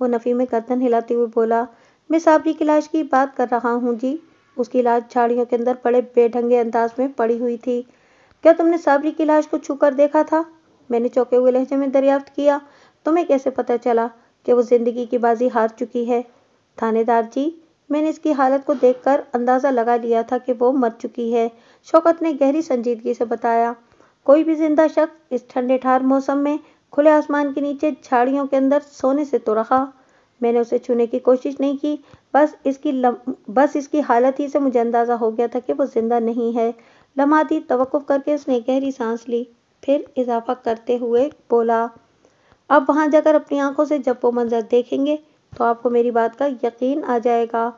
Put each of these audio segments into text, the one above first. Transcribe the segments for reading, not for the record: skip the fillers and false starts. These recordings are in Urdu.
وہ نفی میں گردن ہلاتے ہوئے بولا، میں صابری کی لاش کی بات کر رہا ہوں جی۔ اس کی لاش جھاڑیوں کے اندر بڑے بے ڈھنگے انداز میں پڑی ہوئی تھی۔ کیا تم نے صابری کی لاش کو چھو کر دیکھا تھا؟ میں نے چونکے ہوئے لہجے میں دریافت کیا۔ تمہیں کیسے پتہ چلا کہ وہ زندگی کی بازی ہار چکی ہے؟ تھانے دار جی، میں نے اس کی حالت کو دیکھ کر اندازہ لگا لیا تھا کہ وہ مر چکی ہے، شوکت نے گہری سنجیدگی سے بتایا۔ کوئی بھی زندہ شخص اس ٹھنڈے ٹھار موسم میں کھلے آسمان کے نیچے جھاڑیوں کے اندر سونے سے تو رہا۔ میں نے اسے چھونے کی کوشش نہیں کی، بس اس کی حالت ہی سے مجھے اندازہ ہو گیا تھا کہ وہ زندہ نہیں ہے۔ لمحاتی توقف کر کے اس نے گہری سانس لی، پھر اضافہ کرتے ہوئے بولا، اب وہاں جا کر اپنی آنکھوں سے جب وہ منظر دیکھیں گے تو آپ کو میری بات کا یقین آ جائے گا۔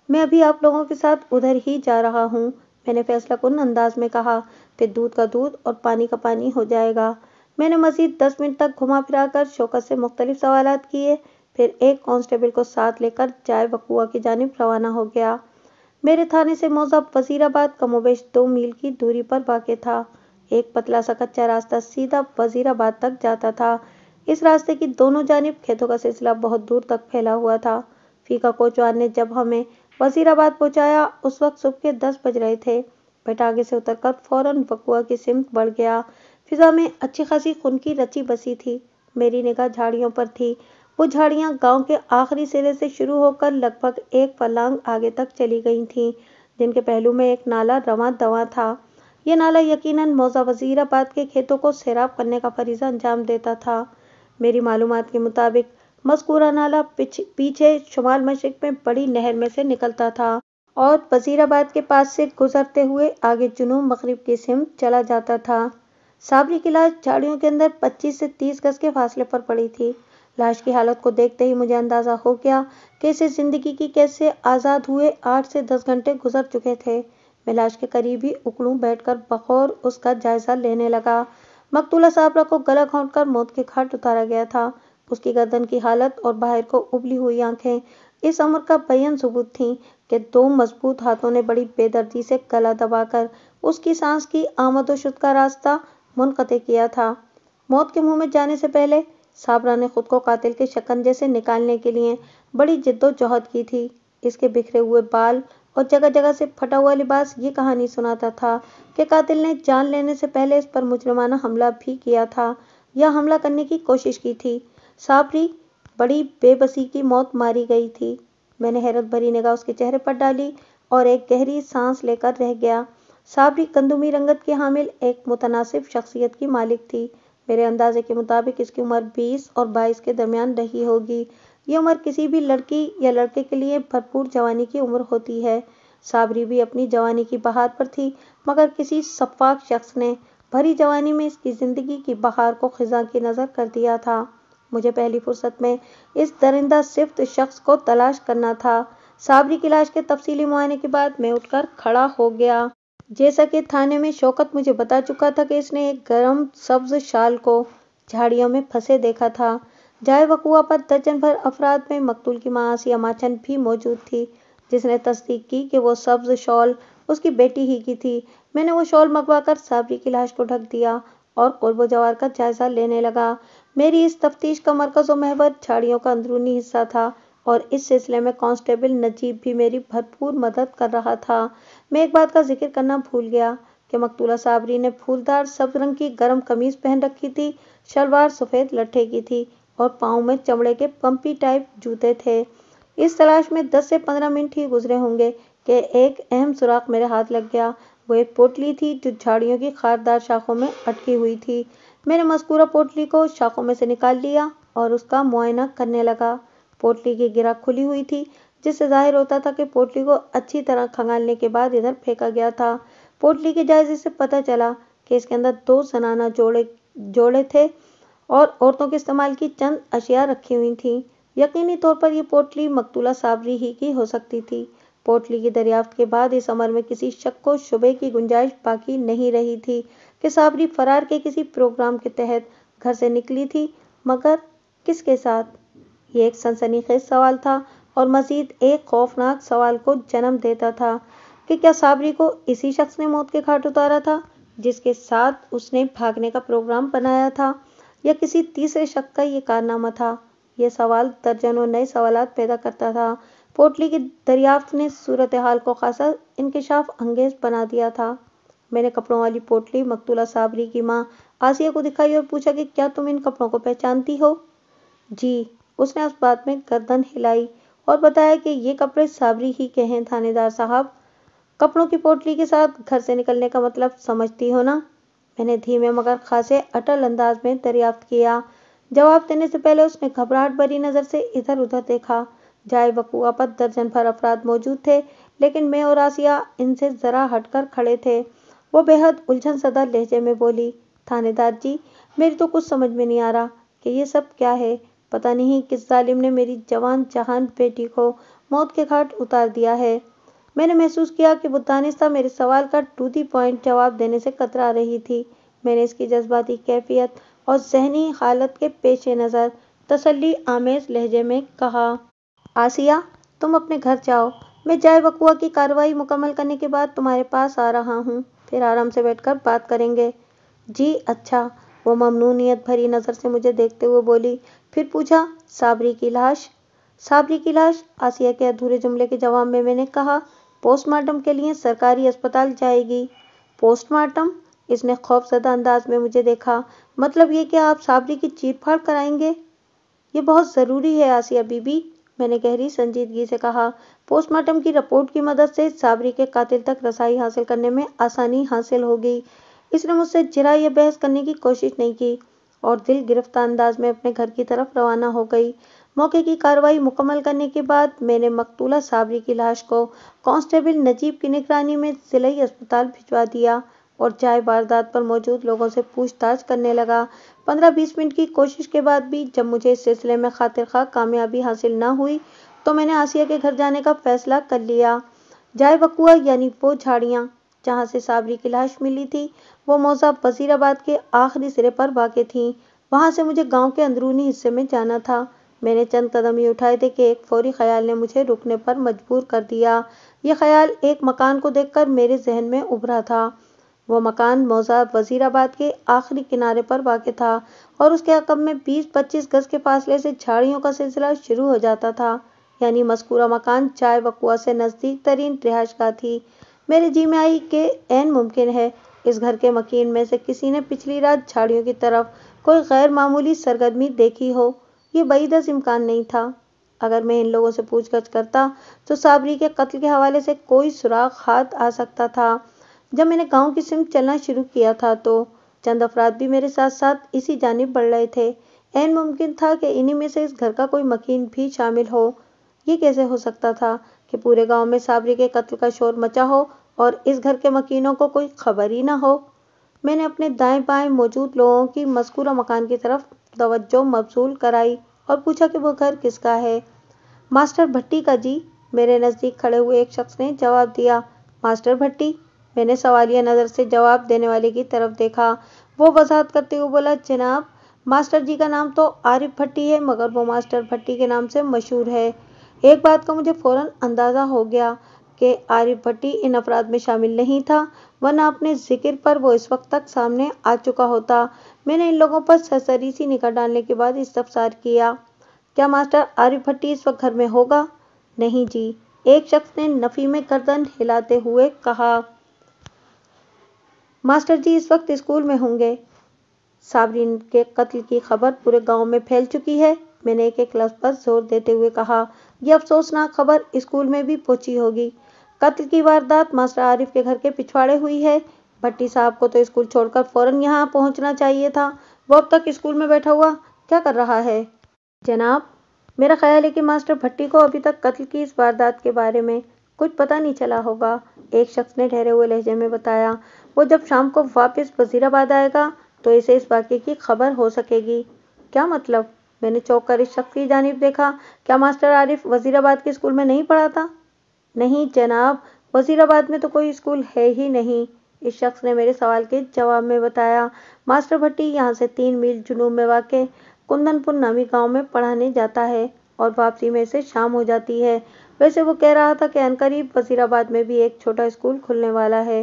میں ابھی آپ لوگوں کے ساتھ ادھر ہی جا رہا ہوں، میں نے فیصلہ کن انداز میں کہا، پھر دودھ کا دودھ اور پانی کا پانی ہو جائے گا۔ میں نے مزید 10 منٹ تک گھما پھرا کر شوکت سے مختلف سوالات کیے، پھر ایک کانسٹیبل کو ساتھ لے کر جائے وقوع کی جانب روانہ ہو گیا۔ میرے تھانے سے موضع وزیر آباد کم و بیش 2 میل کی دوری پر واقع تھا۔ ایک پتلا سا کچا راستہ سیدھا وزیر آباد تک جاتا تھا۔ اس راستے کی دونوں جانب کھیتوں کا سلسلہ بہت دور تک پھیلا ہوا تھا۔ فیکا کوچوان نے جب ہمیں وزیر آباد پہنچایا اس وقت صبح کے 10 بج رہے تھے۔ میں ٹانگے سے اتر کر فوراً وقوع کی سمت بڑھ گیا۔ فضا میں اچھی خاصی خنکی رچی بسی تھی۔ میری نگاہ جھاڑیوں پر تھی۔ وہ جھاڑیاں گاؤں کے آخری سرے سے شروع ہو کر لگ بھگ 1 فرلانگ آگے تک چلی گئی تھیں، جن کے پہلو میں ایک نالہ رواں دواں تھا۔ یہ نالہ یقیناً موضع وزیر آباد کے کھیتوں کو سیراب کرنے کا فریضہ انجام دیتا تھا۔ میری معلومات کے مطابق مذکورہ نالہ پیچھے شمال مشرق میں بڑی نہر میں سے نکلتا تھا اور وزیر آباد کے پاس سے گزرتے ہوئے آگے جنوب مغرب کی سمت چلا جاتا تھا۔ صابری کی لاش جھاڑیوں کے اندر 25 سے 30 گز کے فاصلے پر پڑی تھی۔ لاش کی حالت کو دیکھتے ہی مجھے اندازہ ہو گیا کہ اسے زندگی کی قید سے آزاد ہوئے 8 سے 10 گھنٹے گزر چکے تھے۔ میں لاش کے قریب ہی اکڑوں بیٹھ کر بغور اس کا جائزہ لینے لگا۔ مقتولہ صابرہ کو گلا گھونٹ کر موت کے گھاٹ اتارا گیا تھا۔ اس کی گردن کی حالت اور باہر کو ابلی ہوئی آنکھیں اس امر کا بیان ثبوت تھیں کہ 2 مضبوط ہاتھوں نے بڑی بے دردی سے گلا دبا کر اس کی سانس کی آمد و شد کا راستہ منقطع کیا تھا۔ موت کے منہ میں جانے سے پہلے صابرہ نے خود کو قاتل کے شکنجے سے نکالنے کے لیے بڑی جد و جہد کی تھی۔ اس کے بکھرے ہوئے بال اور جگہ جگہ سے پھٹا ہوا لباس یہ کہانی سناتا تھا کہ قاتل نے جان لینے سے پہلے اس پر مجرمانہ حملہ بھی کیا تھا یا حملہ کرنے کی کوشش کی تھی۔ صابری بڑی بے بسی کی موت ماری گئی تھی۔ میں نے حیرت بھری نگاہ اس کے چہرے پر ڈالی اور ایک گہری سانس لے کر رہ گیا۔ صابری گندمی رنگت کی حامل ایک متناسب شخصیت کی مالک تھی۔ میرے اندازے کے مطابق اس کی عمر 20 اور 22 کے درمیان رہی ہوگی۔ یہ عمر کسی بھی لڑکی یا لڑکے کے لیے بھرپور جوانی کی عمر ہوتی ہے۔ صابری بھی اپنی جوانی کی بہار پر تھی، مگر کسی شفاق شخص نے بھری جوانی میں اس کی زندگی کی بہار کو خزاں کی نظر کر دیا تھا۔ مجھے پہلی فرصت میں اس درندہ صفت شخص کو تلاش کرنا تھا۔ صابری کی لاش کے تفصیلی معائنے کے بعد میں اٹھ کر کھڑا ہو گیا۔ جیسا کہ تھانے میں شوکت مجھے بتا چکا تھا کہ اس نے ایک گرم سبز شال کو جھاڑیوں میں پھنسے دیکھا تھا۔ جائے وقوع پر درجن بھر افراد میں مقتول کی ماں آسیہ ماچن بھی موجود تھی، جس نے تصدیق کی کہ وہ سبز شال اس کی بیٹی ہی کی تھی۔ میں نے وہ شال منگوا کر صابری کی لاش کو ڈھک دیا اور قرب و جوار کا جائزہ لینے لگا۔ میری اس تفتیش کا مرکز و محور جھاڑیوں کا اندرونی حصہ تھا اور اس سلسلے میں کانسٹیبل نجیب بھی میری بھرپور مدد کر رہا تھا۔ میں ایک بات کا ذکر کرنا بھول گیا کہ مقتولہ صابری نے پھولدار سبز رنگ کی گرم قمیض پہن رکھی تھی، شلوار سفید لٹھے کی تھی اور پاؤں میں چمڑے کے پمپی ٹائپ جوتے تھے۔ اس تلاش میں 10 سے 15 منٹ ہی گزرے ہوں گے کہ ایک اہم سراغ میرے ہاتھ لگ گیا۔ وہ ایک پوٹلی تھی جو جھاڑیوں کی خاردار شاخوں میں اٹکی ہوئی تھی۔ میں نے مذکورہ پوٹلی کو شاخوں میں سے نکال لیا اور اس کا معائنہ کرنے لگا۔ پوٹلی کی گرہ کھلی ہوئی تھی، جس سے ظاہر ہوتا تھا کہ پوٹلی کو اچھی طرح کھنگالنے کے بعد ادھر پھینکا گیا تھا۔ پوٹلی کے جائزے سے پتہ چلا کہ اس کے اندر 2 زنانہ جوڑے تھے اور عورتوں کے استعمال کی چند اشیاء رکھی ہوئی تھیں۔ یقینی طور پر یہ پوٹلی مقتولہ صابری ہی کی ہو سکتی تھی۔ پوٹلی کی دریافت کے بعد اس امر میں کسی شک و شبے کی گنجائش باقی نہیں رہی تھی کہ صابری فرار کے کسی پروگرام کے تحت گھر سے نکلی تھی، مگر کس کے ساتھ؟ یہ ایک سنسنی خیز سوال تھا اور مزید ایک خوفناک سوال کو جنم دیتا تھا کہ کیا صابری کو اسی شخص نے موت کے گھاٹ اتارا تھا جس کے ساتھ اس نے بھاگنے کا پروگرام بنایا تھا، یا کسی تیسرے شخص کا یہ کارنامہ تھا یہ سوال درجنوں نئے سوالات پیدا کرتا تھا۔ پوٹلی کی دریافت نے صورتحال کو خاصا انکشاف انگیز بنا دیا تھا۔ میں نے کپڑوں والی پوٹلی مقتولہ صابری کی ماں آسیہ کو دکھائی اور پوچھا کہ کیا تم ان کپڑوں کو پہچانتی ہو؟ جی، اس نے اس بات میں گردن ہلائی اور بتایا کہ یہ کپڑے صابری ہی کے ہیں تھانے دار صاحب۔ کپڑوں کی پوٹلی کے ساتھ گھر سے نکلنے کا مطلب سمجھتی ہو نا؟ میں نے دھیمے مگر خاصے اٹل انداز میں دریافت کیا۔ جواب دینے سے پہلے اس نے گھبراہٹ بھری نظر سے ادھر ادھر دیکھا۔ جائے وقوع پر درجن بھر افراد موجود تھے، لیکن میں اور آسیہ ان سے ذرا ہٹ کر کھڑے تھے۔ وہ بے حد الجھن زدہ لہجے میں بولی، تھانے دار جی، میری تو کچھ سمجھ میں نہیں آ رہا کہ یہ سب کیا ہے۔ پتہ نہیں کس ظالم نے میری جوان جہان بیٹی کو موت کے گھاٹ اتار دیا ہے۔ میں نے محسوس کیا کہ وہ دانستہ میرے سوال کا ٹو دی پوائنٹ جواب دینے سے کترا رہی تھی۔ میں نے اس کی جذباتی کیفیت اور ذہنی حالت کے پیش نظر تسلی آمیز لہجے میں کہا، آسیہ، تم اپنے گھر جاؤ۔ میں جائے وقوع کی کارروائی مکمل کرنے کے بعد تمہارے پاس آ رہا ہوں، پھر آرام سے بیٹھ کر بات کریں گے۔ جی اچھا، وہ ممنونیت بھری نظر سے مجھے دیکھتے ہوئے بولی۔ پھر پوچھا، صابری کی لاش؟ صابری کی لاش؟ آسیہ کے ادھورے جملے کے جواب میں نے کہا، پوسٹ مارٹم کے لیے سرکاری اسپتال جائے گی۔ Post mortem? اس نے خوف زدہ انداز میں مجھے دیکھا۔ مطلب یہ کہ آپ صابری کی چیر پھاڑ کرائیں گے؟ یہ بہت ضروری ہے آسیہ بی بی، میں نے گہری سنجیدگی سے کہا۔ پوسٹ مارٹم کی رپورٹ کی مدد سے صابری کے قاتل تک رسائی حاصل کرنے میں آسانی حاصل ہوگی۔ اس نے مجھ سے ذرا یہ بحث کرنے کی کوشش نہیں کی اور دل گرفتہ انداز میں اپنے گھر کی طرف روانہ ہو گئی۔ موقع کی کارروائی مکمل کرنے کے بعد میں نے مقتولہ صابری کی لاش کو کانسٹیبل نجیب کی نگرانی میں ضلعی اسپتال بھجوا دیا اور جائے واردات پر موجود لوگوں سے پوچھ تاچھ کرنے لگا۔ 15-20 منٹ کی کوشش کے بعد بھی جب مجھے اس سلسلے میں خاطر خواہ کامیابی حاصل نہ ہوئی تو میں نے آسیہ کے گھر جانے کا فیصلہ کر لیا۔ جائے وقوع یعنی وہ جھاڑیاں جہاں سے صابری کی لاش ملی تھی، وہ موضع وزیر آباد کے آخری سرے پر واقع تھیں۔ وہاں سے مجھے گاؤں کے اندرونی حصے میں جانا تھا۔ میں نے چند قدم ہی اٹھائے تھے کہ ایک فوری خیال نے مجھے رکنے پر مجبور کر دیا۔ یہ خیال ایک مکان کو دیکھ کر میرے ذہن میں ابھرا تھا۔ وہ مکان موضع وزیر آباد کے آخری کنارے پر واقع تھا اور اس کے عقب میں 20-25 گز کے فاصلے سے جھاڑیوں کا سلسلہ شروع ہو جاتا تھا، یعنی مذکورہ مکان جائے وقوع سے نزدیک ترین رہائش گاہ تھی۔ میرے جی میں آئی کہ عین ممکن ہے اس گھر کے مکین میں سے کسی نے پچھلی رات جھاڑیوں کی طرف کوئی غیر معمولی سرگرمی دیکھی ہو۔ یہ بعید از امکان نہیں تھا۔ اگر میں ان لوگوں سے پوچھ گچھ کرتا تو صابری کے قتل کے حوالے سے کوئی سراغ ہاتھ آ سکتا تھا۔ جب میں نے گاؤں کی سمت چلنا شروع کیا تھا تو چند افراد بھی میرے ساتھ ساتھ اسی جانب بڑھ رہے تھے۔ عین ممکن تھا کہ انہی میں سے اس گھر کا کوئی مکین بھی شامل ہو۔ یہ کیسے ہو سکتا تھا کہ پورے گاؤں میں صابری کے قتل کا شور مچا ہو اور اس گھر کے مکینوں کو کوئی خبر ہی نہ ہو؟ میں نے اپنے دائیں بائیں موجود لوگوں کی مذکورہ مکان کی طرف توجہ مبذول کرائی اور پوچھا کہ وہ گھر کس کا ہے؟ ماسٹر بھٹی کا جی، میرے نزدیک کھڑے ہوئے ایک شخص نے جواب دیا۔ ماسٹر بھٹی؟ میں نے سوالیہ نظر سے جواب دینے والے کی طرف دیکھا۔ وہ وضاحت کرتے ہوئے بولا، جناب، ماسٹر جی کا نام تو عارف بھٹی ہے مگر وہ ماسٹر بھٹی کے نام سے مشہور ہے۔ ایک بات کا مجھے فوراً اندازہ ہو گیا کہ عارف بھٹی ان افراد میں شامل نہیں تھا، ورنہ اپنے ذکر پر وہ اس وقت تک سامنے آ چکا ہوتا۔ میں نے ان لوگوں پر سرسری سی نگاہ ڈالنے کے بعد استفسار کیا، کیا ماسٹر عارف بھٹی اس وقت گھر میں ہوگا؟ نہیں جی، ایک شخص نے نفی میں گردن ہلاتے ہوئے کہا۔ ماسٹر جی اس وقت اسکول میں ہوں گے۔ صابری کے قتل کی خبر پورے گاؤں میں پھیل چکی ہے، میں نے ایک ایک لفظ پر زور دیتے ہوئے کہا۔ یہ افسوسناک خبر اسکول میں بھی پہنچی ہوگی۔ قتل کی واردات ماسٹر عارف کے گھر کے پچھواڑے ہوئی ہے۔ بھٹی صاحب کو تو اسکول چھوڑ کر فوراً یہاں پہنچنا چاہیے تھا۔ وہ اب تک اسکول میں بیٹھا ہوا کیا کر رہا ہے؟ جناب، میرا خیال ہے کہ ماسٹر بھٹی کو ابھی تک قتل کی اس واردات کے بارے میں کچھ پتہ نہیں چلا ہوگا، ایک شخص نے ٹھہرے ہوئے لہجے میں بتایا۔ وہ جب شام کو واپس وزیر آباد آئے گا تو اسے اس واقعے کی خبر ہو سکے گی۔ کیا مطلب؟ میں نے چونک کر اس شخص کی جانب دیکھا۔ کیا ماسٹر عارف وزیر آباد کے اسکول میں نہیں پڑھا تھا؟ نہیں جناب، وزیر آباد میں تو کوئی اسکول ہے ہی نہیں، اس شخص نے میرے سوال کے جواب میں بتایا۔ ماسٹر بھٹی یہاں سے 3 میل جنوب میں واقع کندن پور نامی گاؤں میں پڑھانے جاتا ہے اور واپسی میں اسے شام ہو جاتی ہے۔ ویسے وہ کہہ رہا تھا کہ عنقریب وزیر آباد میں بھی ایک چھوٹا اسکول کھلنے والا ہے۔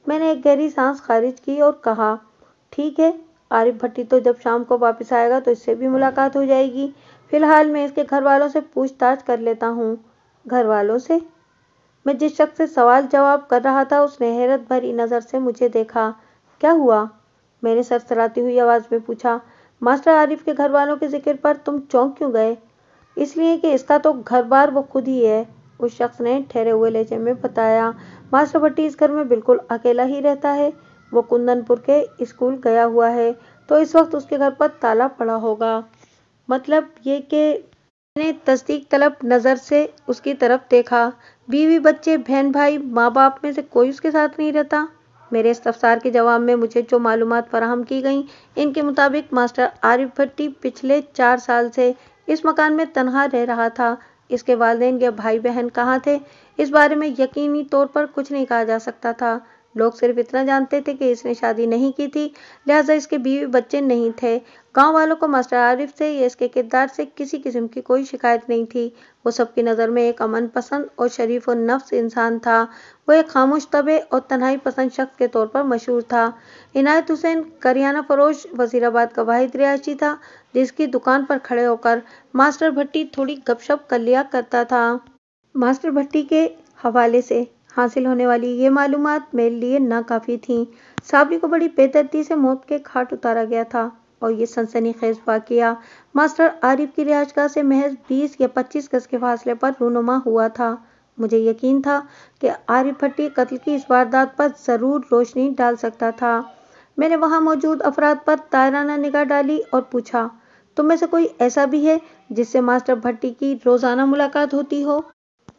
میں نے ایک گہری سانس خارج کی اور کہا، ٹھیک ہے، عارف بھٹی تو جب شام کو واپس آئے گا تو اس سے بھی ملاقات ہو جائے گی۔ فی الحال میں اس کے گھر والوں سے پوچھ تاچھ کر لیتا ہوں۔ گھر والوں سے؟ میں جس شخص سے سوال جواب کر رہا تھا اس نے حیرت بھری نظر سے مجھے دیکھا۔ کیا ہوا؟ میں نے سرسراتی ہوئی آواز میں پوچھا۔ ماسٹر عارف کے گھر والوں کے ذکر پر تم چونک کیوں گئے؟ اس لیے کہ اس کا تو گھر بار وہ خود ہی ہے، اس شخص نے ٹھہرے ہوئے لہجے میں بتایا۔ ماسٹر بھٹی اس گھر میں بالکل اکیلا ہی رہتا ہے۔ وہ کندن پور کے اسکول گیا ہوا ہے تو اس وقت اس کے گھر پر تالا پڑا ہوگا۔ مطلب یہ کہ میں نے تصدیق طلب نظر سے اس کی طرف دیکھا۔ بیوی بچے بہن بھائی ماں باپ میں سے کوئی اس کے ساتھ نہیں رہتا؟ میرے استفسار کے جواب میں مجھے جو معلومات فراہم کی گئیں ان کے مطابق ماسٹر عارف بھٹی پچھلے 4 سال سے اس مکان میں تنہا رہ رہا تھا۔ اس کے والدین یا بھائی بہن کہاں تھے اس بارے میں یقینی طور پر کچھ نہیں کہا جا سکتا تھا۔ لوگ صرف اتنا جانتے تھے کہ اس نے شادی نہیں کی تھی، لہٰذا اس کے بیوی بچے نہیں تھے۔ گاؤں والوں کو ماسٹر عارف سے یا اس کے کردار سے کسی قسم کی کوئی شکایت نہیں تھی۔ وہ سب کی نظر میں ایک امن پسند اور شریف النفس انسان تھا۔ وہ ایک خاموش طبع اور تنہائی پسند شخص کے طور پر مشہور تھا۔ عنایت حسین کریانہ فروش وزیر آباد کا واحد رہائشی تھا جس کی دکان پر کھڑے ہو کر ماسٹر بھٹی تھوڑی گپ شپ کر لیا کرتا تھا۔ ماسٹر بھٹی کے حوالے سے حاصل ہونے والی یہ معلومات میرے لیے ناکافی تھیں۔ صابری کو بڑی بے دردی سے موت کے گھاٹ اتارا گیا تھا اور یہ سنسنی خیز واقعہ ماسٹر عارف کی رہائش گاہ سے محض 20 یا 25 گز کے فاصلے پر رونما ہوا تھا۔ مجھے یقین تھا کہ عارف بھٹی قتل کی اس واردات پر ضرور روشنی ڈال سکتا تھا۔ میں نے وہاں موجود افراد پر دائرانہ نگاہ ڈالی اور پوچھا، تم میں سے کوئی ایسا بھی ہے جس سے ماسٹر بھٹی کی روزانہ ملاقات ہوتی ہو؟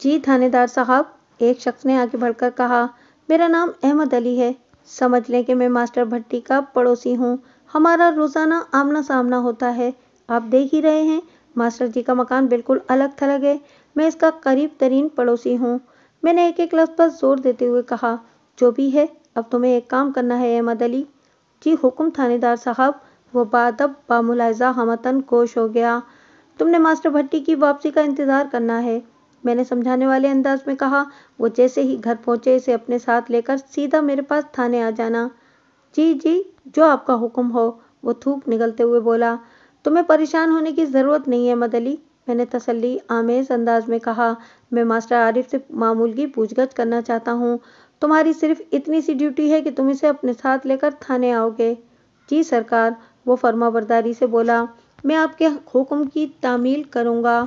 جی تھانے دار صاحب، ایک شخص نے آگے بڑھ کر کہا، میرا نام احمد علی ہے۔ سمجھ لیں کہ میں ماسٹر بھٹی کا پڑوسی ہوں۔ ہمارا روزانہ آمنا سامنا ہوتا ہے۔ آپ دیکھ ہی رہے ہیں ماسٹر جی کا مکان بالکل الگ تھلگ ہے۔ میں اس کا قریب ترین پڑوسی ہوں۔ میں نے ایک ایک لفظ پر زور دیتے ہوئے کہا، جو بھی ہے اب تمہیں ایک کام کرنا ہے احمد علی۔ جی حکم تھانے دار صاحب، وہ بادب باملاحظہ ہمتاً گوش ہو گیا۔ تم نے ماسٹر بھٹی کی واپسی کا انتظار کرنا ہے، میں نے سمجھانے والے انداز میں کہا۔ وہ جیسے ہی گھر پہنچے اسے اپنے ساتھ لے کر سیدھا میرے پاس تھانے آ جانا۔ جی جی، جو آپ کا حکم ہو، وہ تھوک نگلتے ہوئے بولا۔ تمہیں پریشان ہونے کی ضرورت نہیں ہے احمد علی، میں نے تسلی آمیز انداز میں کہا۔ میں ماسٹر عارف سے معمول کی پوچھ گچھ کرنا چاہتا ہوں۔ تمہاری صرف اتنی سی ڈیوٹی ہے کہ تم اسے اپنے ساتھ لے کر تھانے آؤ گے۔ جی سرکار، وہ فرمانبرداری سے بولا۔ میں آپ کے حکم کی تعمیل کروں گا۔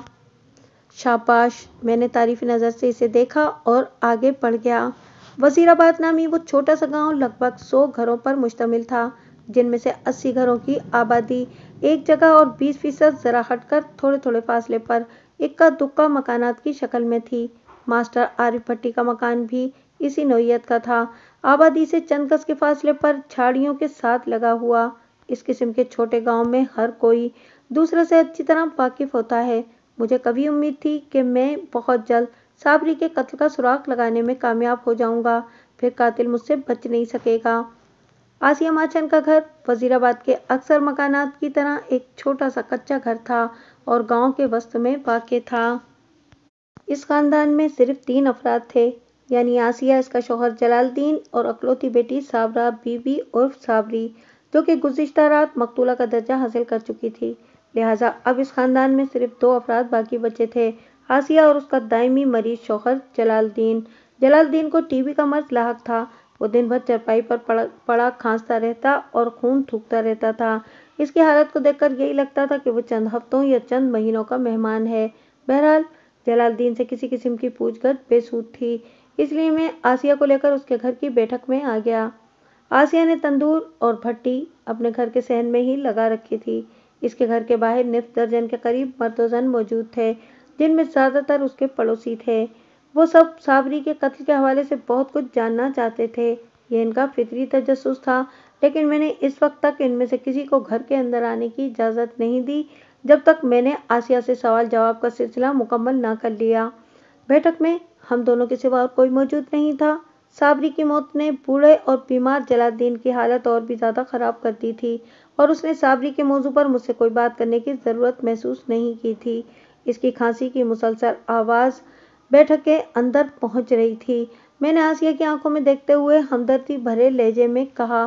شاباش، میں نے تعریفی نظر سے اسے دیکھا اور آگے بڑھ گیا۔ وزیر آباد نامی وہ چھوٹا سا گاؤں لگ بھگ 100 گھروں پر مشتمل تھا، جن میں سے 80 گھروں کی آبادی ایک جگہ اور 20% ذرا ہٹ کر تھوڑے تھوڑے فاصلے پر اکا دکا مکانات کی شکل میں تھی۔ ماسٹر عارف بھٹی کا مکان بھی اسی نوعیت کا تھا، آبادی سے چند گز کے فاصلے پر جھاڑیوں کے ساتھ لگا ہوا۔ اس قسم کے چھوٹے گاؤں میں ہر کوئی دوسرے سے اچھی طرح واقف ہوتا ہے۔ مجھے کبھی امید تھی کہ میں بہت جلد صابری کے قتل کا سراغ لگانے میں کامیاب ہو جاؤں گا، پھر قاتل مجھ سے بچ نہیں سکے گا۔ آسیہ ماچن کا گھر وزیر آباد کے اکثر مکانات کی طرح ایک چھوٹا سا کچا گھر تھا اور گاؤں کے وسط میں واقع تھا۔ اس خاندان میں صرف 3 افراد تھے، یعنی آسیہ، اس کا شوہر جلال الدین اور اکلوتی بیٹی صابرہ بی بی عرف صابری، جو کہ گزشتہ رات مقتولہ کا درجہ حاصل کر چکی تھی۔ لہٰذا اب اس خاندان میں صرف 2 افراد باقی بچے تھے، آسیہ اور اس کا دائمی مریض شوہر جلال الدین۔ جلال الدین کو ٹی بی کا مرض لاحق تھا۔ وہ دن بھر چارپائی پر پڑا کھانستا رہتا اور خون تھوکتا رہتا تھا۔ اس کی حالت کو دیکھ کر یہی لگتا تھا کہ وہ چند ہفتوں یا چند مہینوں کا مہمان ہے۔ بہرحال جلال الدین سے کسی قسم کی پوچھ گچھ بے سود تھی، اس لیے میں آسیہ کو لے کر اس کے گھر کی بیٹھک میں آ گیا۔ آسیہ نے تندور اور بھٹی اپنے گھر کے صحن میں ہی لگا رکھی تھی۔ اس کے گھر کے باہر نصف درجن کے قریب مرد و زن موجود تھے، جن میں زیادہ تر اس کے پڑوسی تھے۔ وہ سب صابری کے قتل کے حوالے سے بہت کچھ جاننا چاہتے تھے، یہ ان کا فطری تجسس تھا، لیکن میں نے اس وقت تک ان میں سے کسی کو گھر کے اندر آنے کی اجازت نہیں دی جب تک میں نے آسیہ سے سوال جواب کا سلسلہ مکمل نہ کر لیا۔ بیٹھک میں ہم دونوں کے سوا اور کوئی موجود نہیں تھا۔ صابری کی موت نے بوڑھے اور بیمار جلال الدین کی حالت اور بھی زیادہ خراب کر دی تھی اور اس نے صابری کے موضوع پر مجھ سے کوئی بات کرنے کی ضرورت محسوس نہیں کی تھی۔ اس کی کھانسی کی مسلسل آواز بیٹھک کے اندر پہنچ رہی تھی۔ میں نے آسیہ کی آنکھوں میں دیکھتے ہوئے ہمدردی بھرے لہجے میں کہا،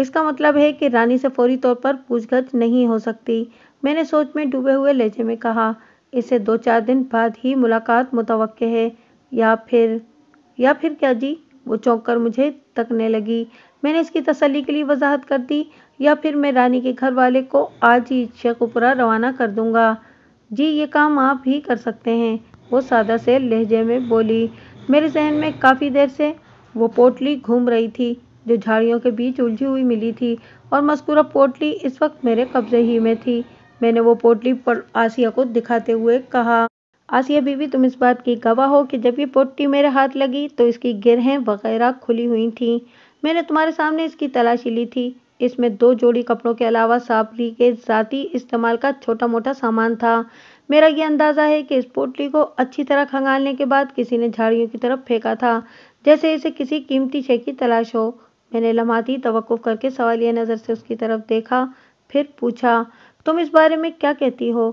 اس کا مطلب ہے کہ رانی سے فوری طور پر پوچھ گچھ نہیں ہو سکتی، میں نے سوچ میں ڈوبے ہوئے لہجے میں کہا۔ اس سے 2-4 دن بعد ہی ملاقات متوقع ہے، یا پھر کیا جی؟ وہ چونک کر مجھے تکنے لگی۔ میں نے اس کی تسلی کے لیے وضاحت کر دی، یا پھر میں رانی کے گھر والے کو آج ہی شیخو پورہ روانہ کر دوں گا۔ جی یہ کام آپ ہی کر سکتے ہیں، وہ سادہ سے لہجے میں بولی۔ میرے ذہن میں کافی دیر سے وہ پوٹلی گھوم رہی تھی جو جھاڑیوں کے بیچ الجھی ہوئی ملی تھی، اور مذکورہ پوٹلی اس وقت میرے قبضے ہی میں تھی۔ میں نے وہ پوٹلی آسیہ کو دکھاتے ہوئے کہا۔ آسیہ بیوی، تم اس بات کی گواہ ہو کہ جب یہ پوٹلی میرے ہاتھ لگی تو اس کی گرہیں وغیرہ کھلی ہوئی تھیں۔ میں نے تمہارے سامنے اس کی تلاشی لی تھی۔ اس میں 2 جوڑی کپڑوں کے علاوہ صابری کے ذاتی استعمال کا چھوٹا موٹا سامان تھا۔ میرا یہ اندازہ ہے کہ اس پوٹلی کو اچھی طرح کھنگالنے کے بعد کسی نے جھاڑیوں کی طرف پھینکا تھا، جیسے اسے کسی قیمتی شے کی تلاش ہو۔ میں نے لمحاتی توقف کر کے سوالیہ نظر سے اس کی طرف دیکھا، پھر پوچھا، تم اس بارے میں کیا کہتی ہو؟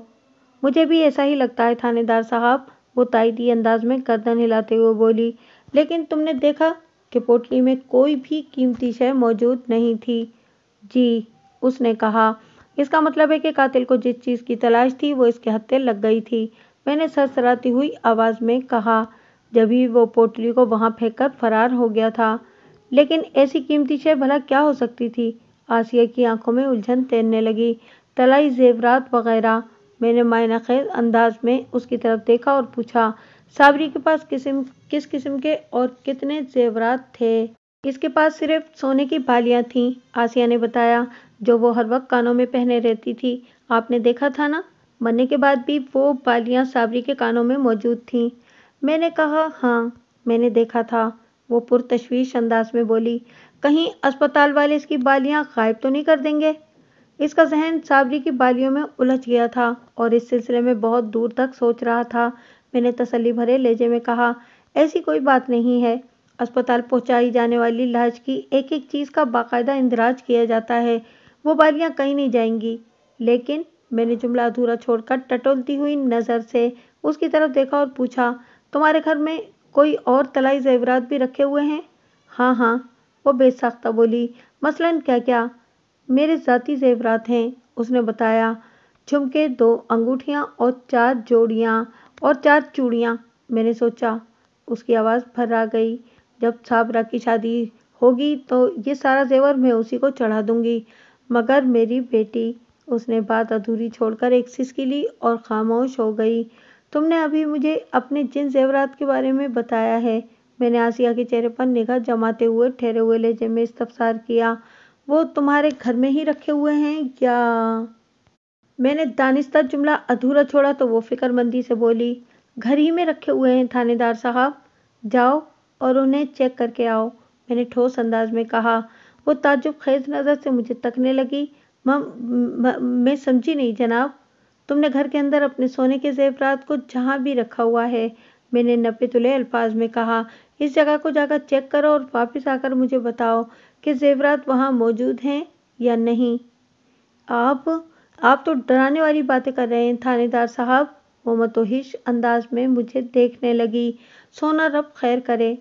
مجھے بھی ایسا ہی لگتا ہے تھانے دار صاحب، وہ تائیدی انداز میں گردن ہلاتے ہوئے بولی۔ لیکن تم نے دیکھا کہ پوٹلی میں کوئی بھی قیمتی شے موجود نہیں تھی؟ جی، اس نے کہا۔ اس کا مطلب ہے کہ قاتل کو جس چیز کی تلاش تھی وہ اس کے ہتھے لگ گئی تھی، میں نے سرسراتی ہوئی آواز میں کہا، جبھی وہ پوٹلی کو وہاں پھینک کر فرار ہو گیا تھا۔ لیکن ایسی قیمتی شے بھلا کیا ہو سکتی تھی؟ آسیہ کی آنکھوں میں الجھن تیرنے لگی۔ طلائی زیورات وغیرہ۔ میں نے معنی خیز انداز میں اس کی طرف دیکھا اور پوچھا، صابری کے پاس کس قسم کے اور کتنے زیورات تھے؟ اس کے پاس صرف سونے کی بالیاں تھیں، آسیہ نے بتایا، جو وہ ہر وقت کانوں میں پہنے رہتی تھی۔ آپ نے دیکھا تھا نا؟ مرنے کے بعد بھی وہ بالیاں صابری کے کانوں میں موجود تھیں۔ میں نے کہا، ہاں میں نے دیکھا تھا، وہ پرتشویش انداز میں بولی۔ کہیں اسپتال والے اس کی بالیاں غائب تو نہیں کر دیں گے؟ اس کا ذہن صابری کی بالیوں میں الجھ گیا تھا اور اس سلسلے میں بہت دور تک سوچ رہا تھا۔ میں نے تسلی بھرے لہجے میں کہا، ایسی کوئی بات نہیں ہے، اسپتال پہنچائی جانے والی لاش کی ایک ایک چیز کا باقاعدہ اندراج کیا جاتا ہے، وہ بالیاں کہیں نہیں جائیں گی۔ لیکن میں نے جملہ ادھورا چھوڑ کر ٹٹولتی ہوئی نظر سے اس کی طرف دیکھا اور پوچھا، تمہارے گھر میں کوئی اور طلائی زیورات بھی رکھے ہوئے ہیں؟ ہاں ہاں، وہ بے ساختہ بولی۔ مثلاً کیا کیا؟ میرے ذاتی زیورات ہیں، اس نے بتایا، جھمکے، 2 انگوٹھیاں اور 4 جوڑیاں اور 4 چوڑیاں۔ میں نے سوچا، اس کی آواز بھر آ گئی، جب صابرہ کی شادی ہوگی تو یہ سارا زیور میں اسی کو چڑھا دوں گی۔ مگر میری بیٹی، اس نے بات ادھوری چھوڑ کر ایک سسکی لی اور خاموش ہو گئی۔ تم نے ابھی مجھے اپنے جن زیورات کے بارے میں بتایا ہے، میں نے آسیہ کے چہرے پر نگاہ جماتے ہوئے ٹھہرے ہوئے لہجے میں استفسار کیا، وہ تمہارے گھر میں ہی رکھے ہوئے ہیں یا؟ میں نے دانستہ جملہ ادھورا چھوڑا تو وہ فکر مندی سے بولی، گھر ہی میں رکھے ہوئے ہیں تھانے دار صاحب، جاؤ اور انہیں چیک کر کے آؤ، میں نے ٹھوس انداز میں کہا۔ وہ تعجب خیز نظر سے مجھے تکنے لگی۔ میں سمجھی نہیں جناب، تم نے گھر کے اندر اپنے سونے کے زیورات کو جہاں بھی رکھا ہوا ہے، میں نے نپے تلے الفاظ میں کہا، اس جگہ کو جا کر چیک کرو اور واپس آ کر مجھے بتاؤ کہ زیورات وہاں موجود ہیں یا نہیں۔ آپ تو ڈرانے والی باتیں کر رہے ہیں تھانے دار صاحب، وہ متوحش انداز میں مجھے دیکھنے لگی۔ سونا رب خیر کرے،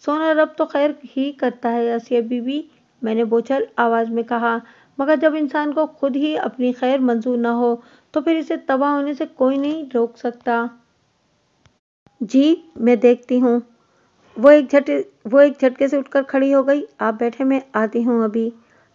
سونا رب تو خیر ہی کرتا ہے آسیہ بیوی، میں نے بوچھل آواز میں کہا، مگر جب انسان کو خود ہی اپنی خیر منظور نہ ہو تو پھر اسے تباہ ہونے سے کوئی نہیں روک سکتا۔ جی میں دیکھتی ہوں۔ وہ ایک جھٹکے سے اٹھ کر کھڑی ہو گئی۔ آپ بیٹھے، میں آتی ہوں ابھی۔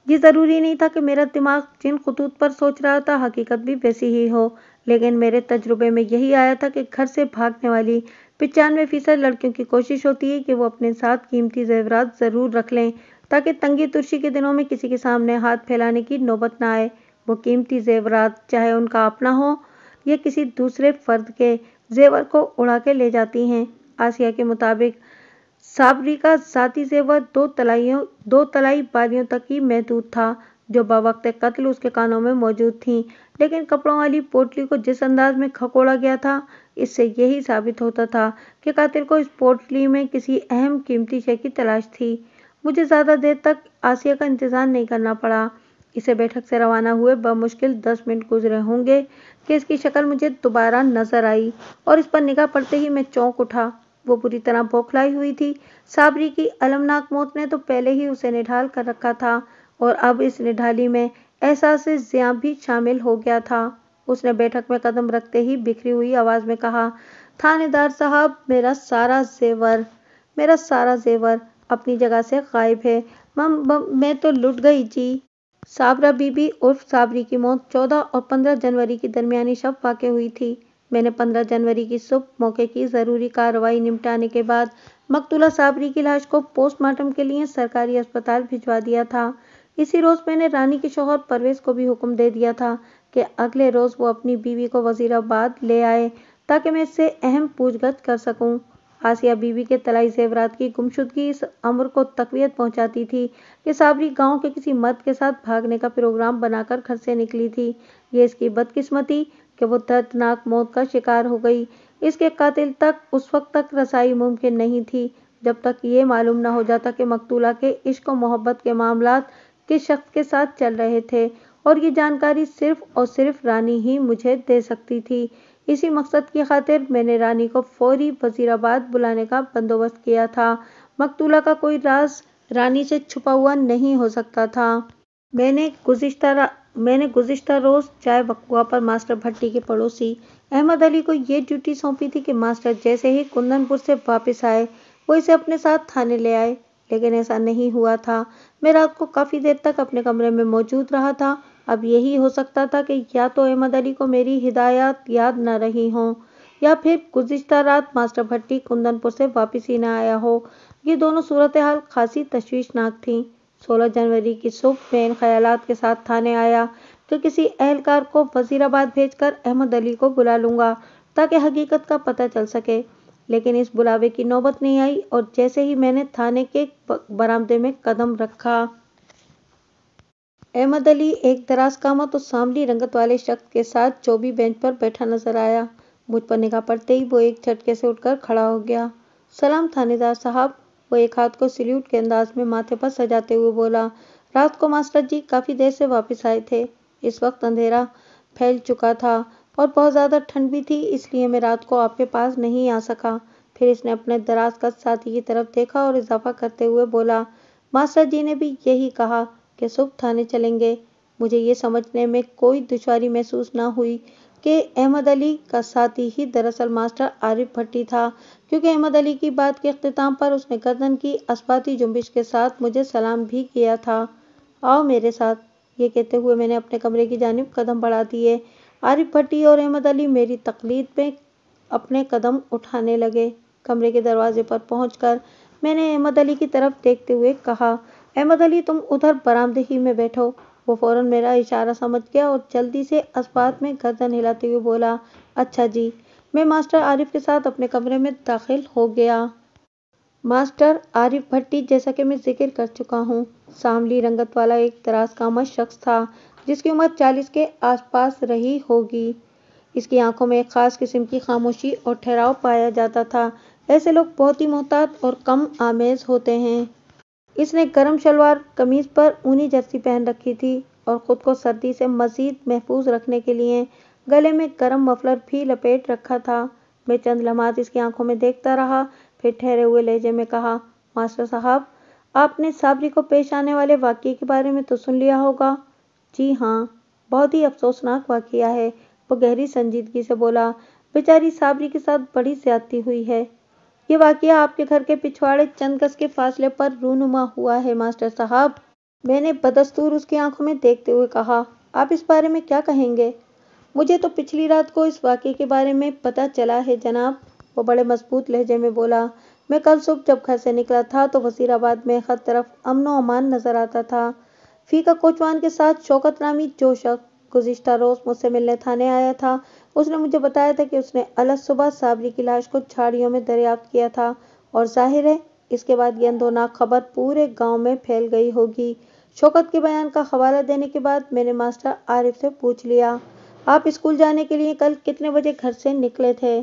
یہ ضروری نہیں تھا کہ میرا دماغ جن خطوط پر سوچ رہا تھا حقیقت بھی ویسی ہی ہو، لیکن میرے تجربے میں یہی آیا تھا کہ گھر سے بھاگنے والی 95% لڑکیوں کی کوشش ہوتی ہے کہ وہ اپنے ساتھ قیمتی زیورات ضرور رکھ لیں تاکہ تنگی ترشی کے دنوں میں کسی کے سامنے ہاتھ پھیلانے کی نوبت نہ آئے۔ وہ قیمتی زیورات، چاہے ان کا اپنا ہو یا کسی دوسرے فرد کے، زیور کو اڑا کے لے جاتی ہیں۔ آسیہ کے مطابق صابری کا ذاتی زیور 2 طلائی بالیوں تک ہی محدود تھا جو بوقت قتل اس کے کانوں میں موجود تھیں، لیکن کپڑوں والی پوٹلی کو جس انداز میں کھکوڑا گیا تھا، اس سے یہی ثابت ہوتا تھا کہ قاتل کو اس پوٹلی میں کسی اہم قیمتی شے کی تلاش تھی۔ مجھے زیادہ دیر تک آسیہ کا انتظار نہیں کرنا پڑا۔ اسے بیٹھک سے روانہ ہوئے بمشکل 10 منٹ گزرے ہوں گے کہ اس کی شکل مجھے دوبارہ نظر آئی اور اس پر نگاہ پڑتے ہی میں چونک اٹھا۔ وہ پوری طرح بوکھلائی ہوئی تھی۔ صابری کی المناک موت نے تو پہلے ہی اسے نڈھال کر رکھا تھا اور اب اس نڈھالی میں احساس زیاں بھی شامل ہو گیا تھا۔ اس نے بیٹھک میں قدم رکھتے ہی بکھری ہوئی آواز میں کہا، تھانے دار صاحب، میرا سارا زیور اپنی جگہ سے غائب ہے۔ میں تو لٹ گئی جی۔ صابرہ بی بی عرف صابری کی موت 14 اور 15 جنوری کی درمیانی شب واقع ہوئی تھی۔ میں نے 15 جنوری کی صبح موقع کی ضروری کارروائی نمٹانے کے بعد مقتولہ صابری کی لاش کو پوسٹ مارٹم کے لیے سرکاری اسپتال بھجوا دیا تھا۔ اسی روز میں نے رانی کے شوہر پرویز کو بھی حکم دے دیا تھا کہ اگلے روز وہ اپنی بیوی کو وزیر آباد لے آئے تاکہ میں اس سے اہم پوچھ گچھ کر سکوں۔ آسیہ بی بی کے طلائی زیورات کی گمشدگی اس امر کو تقویت پہنچاتی تھی کہ صابری گاؤں کے کسی مرد کے ساتھ بھاگنے کا پروگرام بنا کر گھر سے نکلی تھی۔ یہ اس کی بدقسمتی کہ وہ دردناک موت کا شکار ہو گئی۔ اس کے قاتل تک اس وقت تک رسائی ممکن نہیں تھی جب تک یہ معلوم نہ ہو جاتا کہ مقتولہ کے عشق و محبت کے معاملات کس شخص کے ساتھ چل رہے تھے، اور یہ جانکاری صرف اور صرف رانی ہی مجھے دے سکتی تھی۔ اسی مقصد کی خاطر میں نے رانی کو فوری وزیر آباد بلانے کا بندوبست کیا تھا۔ مقتولہ کا کوئی راز رانی سے چھپا ہوا نہیں ہو سکتا تھا۔ میں نے گزشتہ روز چائے وقوع پر ماسٹر بھٹی کے پڑوسی احمد علی کو یہ ڈیوٹی سونپی تھی کہ ماسٹر جیسے ہی کندن پور سے واپس آئے وہ اسے اپنے ساتھ تھانے لے آئے، لیکن ایسا نہیں ہوا تھا۔ میں رات کو کافی دیر تک اپنے کمرے میں موجود رہا تھا۔ اب یہی ہو سکتا تھا کہ یا تو احمد علی کو میری ہدایات یاد نہ رہی ہوں یا پھر گزشتہ رات ماسٹر بھٹی کندن پور سے واپس ہی نہ آیا ہو۔ یہ دونوں صورتحال خاصی تشویشناک تھیں۔ 16 جنوری کی صبح میں ان خیالات کے ساتھ تھانے آیا کہ کسی اہلکار کو وزیر آباد بھیج کر احمد علی کو بلا لوں گا تاکہ حقیقت کا پتہ چل سکے، لیکن اس بلاوے کی نوبت نہیں آئی، اور جیسے ہی میں نے تھانے کے برآمدے میں قدم رکھا، احمد علی ایک دراز قامت اور سانولی رنگت والے شخص کے ساتھ چوبی بینچ پر بیٹھا نظر آیا۔ مجھ پر نگاہ پڑتے ہی وہ ایک جھٹکے سے اٹھ کر کھڑا ہو گیا۔ سلام تھانے دار صاحب، وہ ایک ہاتھ کو سلیوٹ کے انداز میں ماتھے پر سجاتے ہوئے بولا۔ رات کو ماسٹر جی کافی دیر سے واپس آئے تھے۔ اس وقت اندھیرا پھیل چکا تھا اور بہت زیادہ ٹھنڈ بھی تھی، اس لیے میں رات کو آپ کے پاس نہیں آ سکا۔ پھر اس نے اپنے دراز قد ساتھی کی طرف دیکھا اور اضافہ کرتے ہوئے بولا، ماسٹر جی نے بھی یہی کہا کہ صبح تھانے چلیں گے۔ مجھے یہ سمجھنے میں کوئی دشواری محسوس نہ ہوئی کہ احمد علی کا ساتھی ہی دراصل ماسٹر عارف بھٹی تھا، کیونکہ احمد علی کی بات کے اختتام پر اس نے گردن کی اثباتی جنبش کے ساتھ مجھے سلام بھی کیا تھا۔ آؤ میرے ساتھ۔ یہ کہتے ہوئے میں نے اپنے کمرے کی جانب قدم بڑھا دیے۔ عارف بھٹی اور احمد علی میری تقلید میں اپنے قدم اٹھانے لگے۔ کمرے کے دروازے پر پہنچ کر میں نے احمد علی کی طرف دیکھتے ہوئے کہا، احمد علی تم ادھر برآمدے ہی میں بیٹھو۔ وہ فوراً میرا اشارہ سمجھ گیا اور جلدی سے اسبات میں گردن ہلاتے ہوئے بولا، اچھا جی۔ میں ماسٹر عارف کے ساتھ اپنے کمرے میں داخل ہو گیا۔ ماسٹر عارف بھٹی، جیسا کہ میں ذکر کر چکا ہوں، سانولی رنگت والا ایک دراز قامت شخص تھا جس کی عمر 40 کے آس پاس رہی ہوگی۔ اس کی آنکھوں میں ایک خاص قسم کی خاموشی اور ٹھہراؤ پایا جاتا تھا۔ ایسے لوگ بہت ہی محتاط اور کم آمیز ہوتے ہیں۔ اس نے گرم شلوار قمیض پر اونی جرسی پہن رکھی تھی اور خود کو سردی سے مزید محفوظ رکھنے کے لیے گلے میں گرم مفلر بھی لپیٹ رکھا تھا۔ میں چند لمحات اس کی آنکھوں میں دیکھتا رہا، پھر ٹھہرے ہوئے لہجے میں کہا، ماسٹر صاحب، آپ نے صابری کو پیش آنے والے واقعے کے بارے میں تو سن لیا ہوگا؟ جی ہاں، بہت ہی افسوسناک واقعہ ہے، وہ گہری سنجیدگی سے بولا۔ بیچاری صابری کے ساتھ بڑی زیادتی ہوئی ہے۔ یہ واقعہ آپ کے گھر کے پچھواڑے چند گز کے فاصلے پر رونما ہوا ہے ماسٹر صاحب۔ میں نے بدستور اس کی آنکھوں میں دیکھتے ہوئے کہا، آپ اس بارے میں کیا کہیں گے؟ مجھے تو پچھلی رات کو اس واقعے کے بارے میں پتہ چلا ہے جناب، وہ بڑے مضبوط لہجے میں بولا۔ میں کل صبح جب گھر سے نکلا تھا تو وزیر آباد میں ہر طرف امن و امان نظر آتا تھا۔ فی کا کوچوان کے ساتھ شوکت نامی جو شخص گزشتہ روز مجھ سے ملنے تھانے آیا تھا، اس نے مجھے بتایا تھا کہ اس نے الصبح صابری کی لاش کو جھاڑیوں میں دریافت کیا تھا، اور ظاہر ہے اس کے بعد یہ اندھوناک خبر پورے گاؤں میں پھیل گئی ہوگی۔ شوکت کے بیان کا حوالہ دینے کے بعد میں نے ماسٹر عارف سے پوچھ لیا، آپ اسکول جانے کے لیے کل کتنے بجے گھر سے نکلے تھے؟